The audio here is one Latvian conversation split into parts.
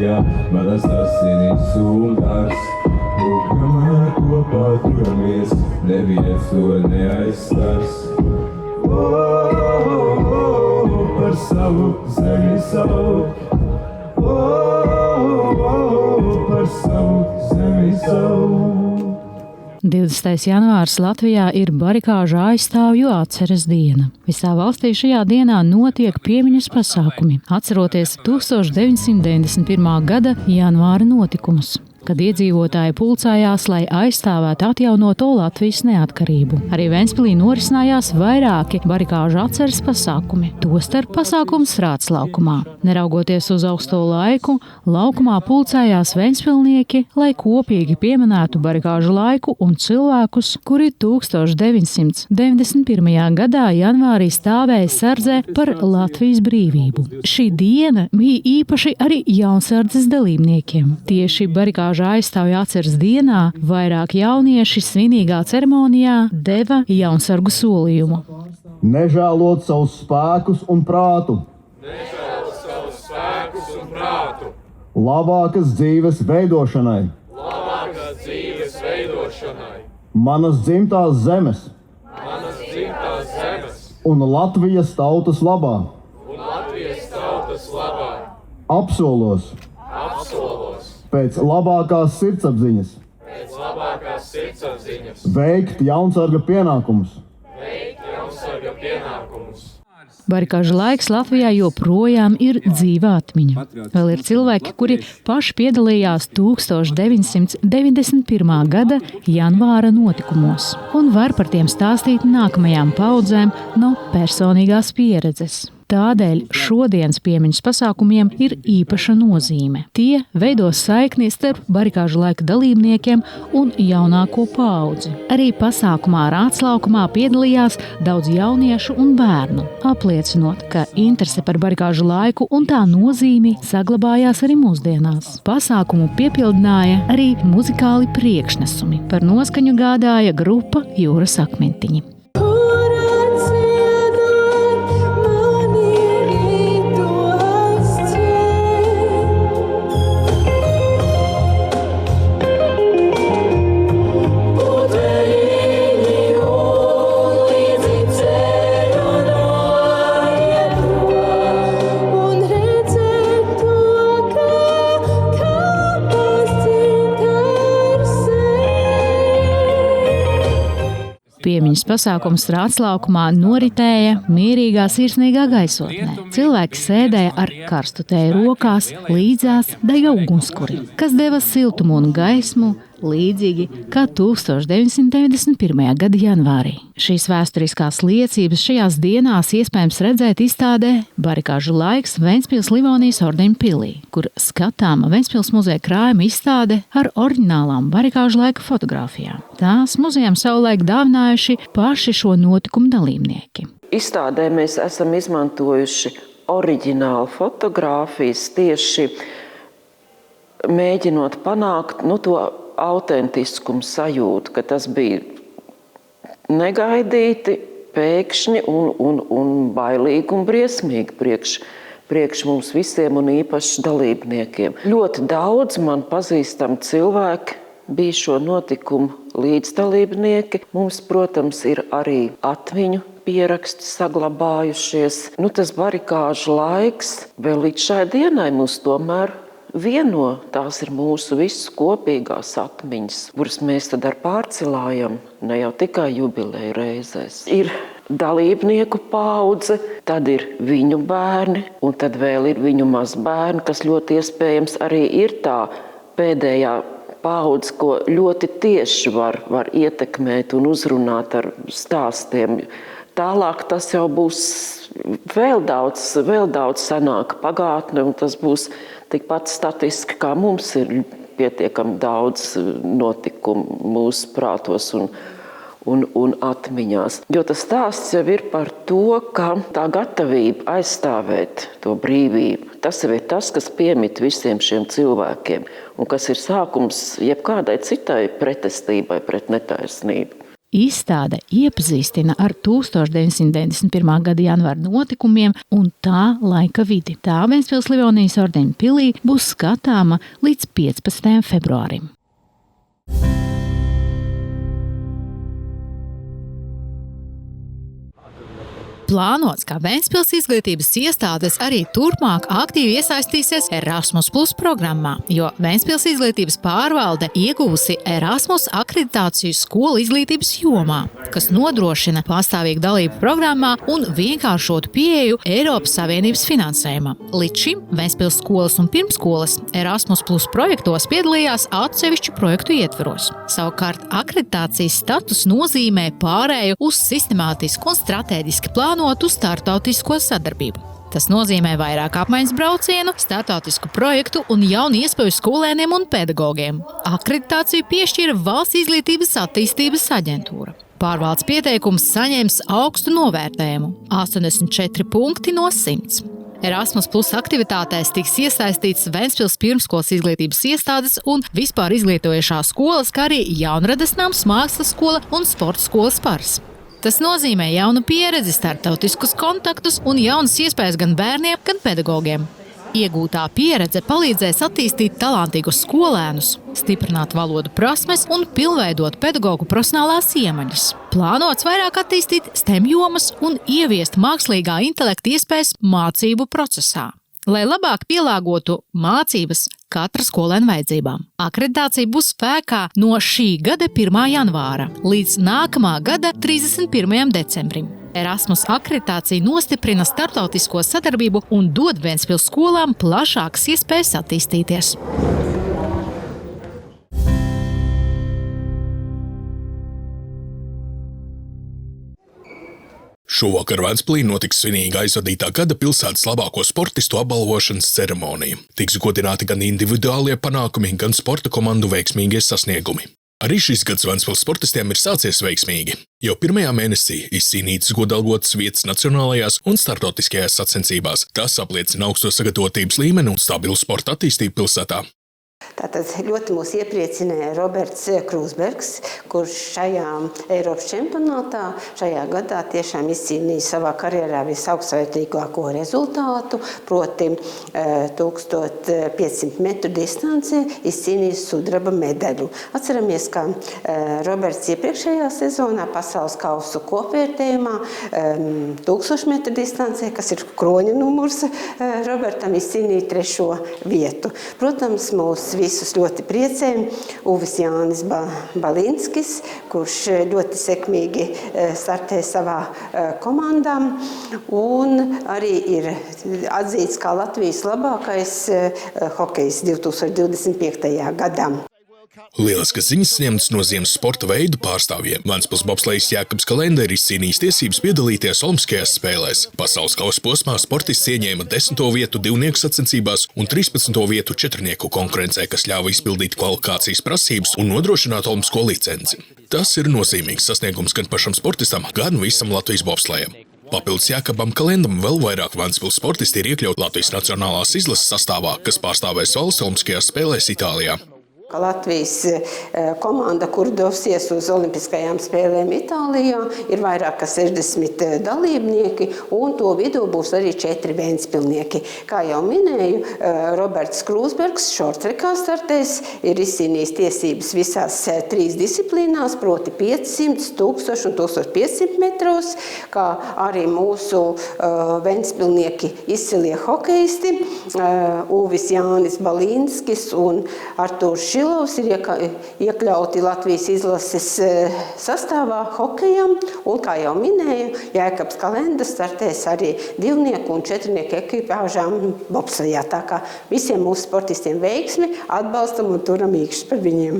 Latvijā, manas asinis un dārsts. Kamēr kopā turamies, neviens to neaizstās. Par savu zemi sauk. Par savu zemi sauk. 20. janvārs Latvijā ir barikāžu aizstāvju atceres diena. Visā valstī šajā dienā notiek piemiņas pasākumi, atceroties 1991. gada janvāra notikumus, kad iedzīvotāji pulcējās, lai aizstāvētu atjaunoto Latvijas neatkarību. Arī Ventspilī norisinājās vairāki barikāžu atceres pasākumi, tostarp pasākums Rāts laukumā. Neraugoties uz augsto laiku, laukumā pulcējās ventspilnieki, lai kopīgi pieminētu barikāžu laiku un cilvēkus, kuri 1991. gadā janvārī stāvēja sardzē par Latvijas brīvību. Šī diena bija īpaši arī jaunsardzes dalībniekiem. Tieši barikāžu aizstāvju atceres dienā vairāk jaunieši svinīgā ceremonijā deva jaunsargu solījumu. Nežēlot savus spēkus un prātu. Labākas dzīves veidošanai. Manas dzimtās zemes. Un Latvijas tautas labā. Apsolos. Pēc labākās sirdsapziņas. Veikt jaunsarga pienākumus. Barikāžu laiks Latvijā joprojām ir dzīva atmiņa. Vēl ir cilvēki, kuri paši piedalījās 1991. gada janvāra notikumos un var par tiem stāstīt nākamajām paudzēm no personīgās pieredzes. Tādēļ šodienas piemiņas pasākumiem ir īpaša nozīme. Tie veido saikni starp barikāžu laika dalībniekiem un jaunāko paudzi. Arī pasākumā Rāts laukumā piedalījās daudz jauniešu un bērnu, apliecinot, ka interese par barikāžu laiku un tā nozīmi saglabājās arī mūsdienās. Pasākumu piepildināja arī muzikāli priekšnesumi. Par noskaņu gādāja grupa Jūras akmentiņi. Piemiņas pasākums Rāts laukumā noritēja mierīgā sirsnīgā gaisotnē. Cilvēki sēdēja ar karstu tēju rokās, līdzās dega ugunskuri, kas deva siltumu un gaismu, līdzīgi kā 1991. gada janvārī. Šīs vēsturiskās liecības šajās dienās iespējams redzēt izstādē Barikāžu laiks Ventspils Livonijas ordeņa pilī, kur skatāma Ventspils muzeja krājuma izstāde ar oriģinālām barikāžu laika fotogrāfijām. Tās muzejam savulaik dāvinājuši paši šo notikumu dalībnieki. Izstādē mēs esam izmantojuši oriģinālu fotogrāfijas, tieši mēģinot panākt to autentiskumu sajūtu, ka tas bija negaidīti, pēkšņi un bailīgi un briesmīgi priekš mums visiem un īpaši dalībniekiem. Ļoti daudz man pazīstami cilvēki bija šo notikumu līdzdalībnieki. Mums, protams, ir arī atmiņu pieraksti saglabājušies. Tas barikāžu laiks vēl līdz šai dienai mūs tomēr vieno. Tās ir mūsu visu kopīgās atmiņas, kuras mēs tad ar pārcelājam, ne jau tikai jubileju reizēs. Ir dalībnieku paudze, tad ir viņu bērni, un tad vēl ir viņu mazbērni, kas ļoti iespējams arī ir tā pēdējā paudze, ko ļoti tieši var ietekmēt un uzrunāt ar stāstiem. Tālāk tas jau būs vēl daudz senāka pagātne, un tas būs tikpat statiski, kā mums ir pietiekami daudz notikumu mūsu prātos un atmiņās. Jo tas stāsts jau ir par to, ka tā gatavība aizstāvēt to brīvību, tas jau ir tas, kas piemīt visiem šiem cilvēkiem un kas ir sākums jebkādai citai pretestībai pret netaisnību. Izstāde iepazīstina ar 1991. gada janvāra notikumiem un tā laika vidi. Tā Ventspils Livonijas ordeņa pilī būs skatāma līdz 15. februārim. Plānots, ka Ventspils izglītības iestādes arī turpmāk aktīvi iesaistīsies Erasmus Plus programmā, jo Ventspils izglītības pārvalde ieguvusi Erasmus akreditāciju skolu izglītības jomā, kas nodrošina pastāvīgu dalību programmā un vienkāršotu pieeju Eiropas Savienības finansējumam. Līdz šim Ventspils skolas un pirmskolas Erasmus Plus projektos piedalījās atsevišķu projektu ietvaros. Savukārt akreditācijas status nozīmē pārēju uz sistemātisku un stratēģiski plānotu startautisko sadarbību. Tas nozīmē vairāk apmaiņas braucienu, startautisku projektu un jaunu iespēju skolēniem un pedagogiem. Akreditāciju piešķīra Valsts izglītības attīstības aģentūra. Pārvaldes pieteikums saņems augstu novērtējumu – 84 punkti no 100. Erasmus Plus aktivitātēs tiks iesaistīts Ventspils pirmskolas izglītības iestādes un vispār izglītojošās skolas, kā arī Jaunradas nams, mākslas skola un sporta skolas Pars. Tas nozīmē jaunu pieredzi, starptautiskus kontaktus un jaunas iespējas gan bērniem, gan pedagogiem. Iegūtā pieredze palīdzēs attīstīt talantīgus skolēnus, stiprināt valodu prasmes un pilnveidot pedagogu profesionālās iemaņas. Plānots vairāk attīstīt STEM jomas un ieviest mākslīgā intelekta iespējas mācību procesā, lai labāk pielāgotu mācības katra skolēna vajadzībām. Akreditācija būs spēkā no šī gada 1. janvāra līdz nākamā gada 31. decembrim. Erasmus akreditācija nostiprina starptautisko sadarbību un dod Ventspils skolām plašākas iespējas attīstīties. Šovakar Ventspilī notiks svinīga aizvadītā gada pilsētas labāko sportistu apbalvošanas ceremonija. Tiks godināti gan individuālie panākumi, gan sporta komandu veiksmīgie sasniegumi. Arī šis gads Ventspils sportistiem ir sācies veiksmīgi. Jau pirmajā mēnesī izcīnītas godalgotas vietas nacionālajās un starptautiskajās sacensībās. Tas apliecina augsto sagatavotības līmeni un stabilu sporta attīstību pilsētā. Tātad ļoti mūs iepriecināja Roberts Krūsbergs, kurš šajā Eiropas čempionātā šajā gadā tiešām izcīnīja savā karjerā visaugstsvērtīgāko rezultātu, proti 1500 metru distancē izcīnīja sudraba medaļu. Atceramies, ka Roberts iepriekšējā sezonā pasaules kausu kopvērtējumā 1000 metru distancē, kas ir kroņa numurs, Robertam izcīnīja 3. vietu. Protams, mūs visus ļoti priecē Uvis Jānis Balinskis, kurš ļoti sekmīgi startē savā komandā un arī ir atzīts kā Latvijas labākais hokejs 2025. gadā. Lieliskas ziņas sniegtas no ziemas sporta veidu pārstāvjiem. Ventspils bobslejs Jākabs Kalenda ir izcīnījis tiesības piedalīties Olimpiskajās spēlēs. Pasaules kausa posmā sportists ieņēma 10. vietu divnieku sacensībās un 13. vietu četrnieku konkurencē, kas ļāva izpildīt kvalifikācijas prasības un nodrošināt olimpisko licenci. Tas ir nozīmīgs sasniegums gan pašam sportistam, gan visam Latvijas bobslejam. Papildus Jākabam Kalendam vēl vairāk Ventspils sportisti ir iekļauti Latvijas nacionālās izlases sastāvā, kas pārstāvēs valsts Olimpiskajās spēlēs Itālijā. Latvijas komanda, kur dosies uz Olimpiskajām spēlēm Itālijā, ir vairāk kā 60 dalībnieki, un to vidū būs arī 4 ventspilnieki. Kā jau minēju, Roberts Krūsbergs šortrekā startēs, ir izcīnījis tiesības visās 3 disciplīnās, proti 500, 1000 un 1500 metros, kā arī mūsu ventspilnieki izcilie hokejisti, Uvis Jānis Balinskis un Artūrs Šilovs ir iekļauti Latvijas izlases sastāvā hokejam, un, kā jau minēju, Jākabs Kalenda startēs arī divnieku un četrnieku ekipāžām bobslejā. Tā kā visiem mūsu sportistiem veiksmi, atbalstam un turam īkšķi par viņiem.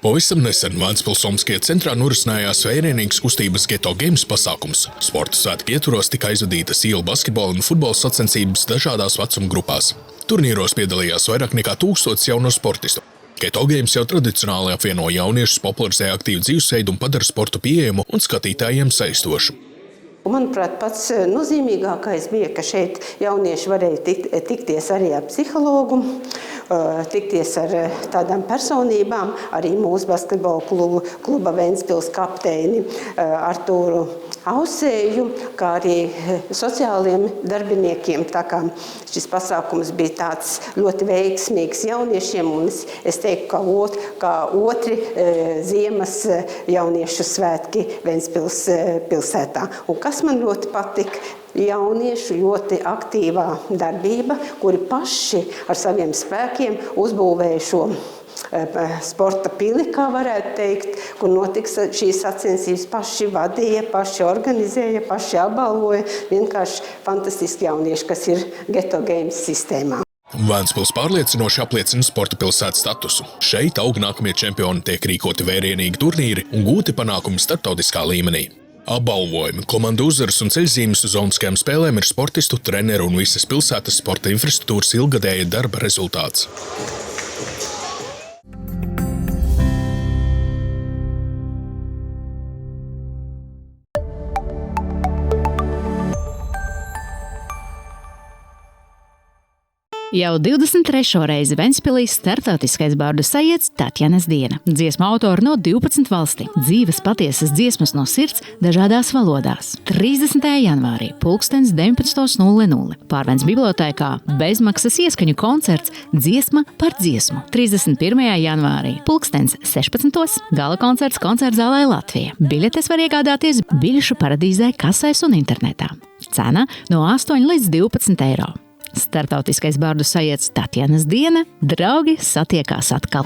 Pavisam nesen Ventspils Olimpiskajā centrā norisinājās vērienīgs kustības Geto Games pasākums. Sporta svētku ietvaros tika aizvadītas ielu basketbola un futbola sacensības dažādās vecuma grupās. Turnīros piedalījās vairāk nekā 1000 jauno sportistu. Geto Games jau tradicionāli apvieno jauniešus, popularizē aktīvu dzīvesveidu un padara sportu pieejamu un skatītājiem saistošu. Un, manuprāt, pats nozīmīgākais bija, ka šeit jaunieši varēja tikties arī ar psihologu, tikties ar tādām personībām, arī mūsu basketbola kluba Ventspils kapteini Artūru Ausēju, kā arī sociāliem darbiniekiem. Tā kā šis pasākums bija tāds ļoti veiksmīgs jauniešiem, un es teiktu, kā otri ziemas jauniešu svētki Ventspils pilsētā. Un kas man ļoti patika? Jauniešu ļoti aktīvā darbība, kuri paši ar saviem spēkiem uzbūvēja šo sporta pili, kā varētu teikt, kur notiks šīs sacensības, paši vadīja, paši organizēja, paši apbalvoja. Vienkārši fantastiski jaunieši, kas ir Geto Games sistēmā. Ventspils pārliecinoši apliecina sporta pilsētas statusu. Šeit aug nākamie čempioni, tiek rīkoti vērienīgi turnīri un gūti panākumi starptautiskā līmenī. Apbalvojumi, komandu uzvaras un ceļzīmes uz olimpiskajām spēlēm ir sportistu, treneru un visas pilsētas sporta infrastruktūras ilgadēja darba rezultāts. Jau 23. reizi Ventspilī starptautiskais bārdu sajietas Tatjanas diena. Dziesmu autori no 12 valstīm. Dzīves patiesas dziesmas no sirds dažādās valodās. 30. janvārī 19:00 Pārvens bibliotēkā bezmaksas ieskaņu koncerts Dziesma par dziesmu. 31. janvārī 16:00 gala koncerts koncertzālē Latvija. Biļetes var iegādāties biļešu paradīzē, kasēs un internetā. Cena no 8 līdz 12 eiro. Startautiskais bārdu sajietas Tatjanas diena. Draugi satiekās atkal.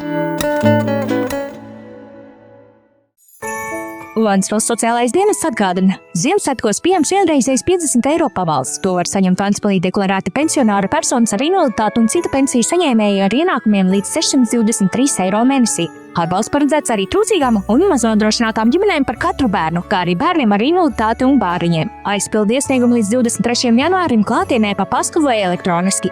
Ventspils sociālais dienests atgādina, Ziemassvētkos pieejams vienreizējs 50 eiro pabalsts. To var saņemt Ventspilī deklarēti pensionāra personas ar invaliditāti un cita pensiju saņēmēji ar ienākumiem līdz 623 eiro mēnesī. Atbalsts paredzēts arī trūcīgām un maznodrošinātām ģimenēm par katru bērnu, kā arī bērniem ar invaliditāti un bāriņiem. Aizpildi iesniegumu līdz 23. janvārim klātienē pa pastu vai elektroniski.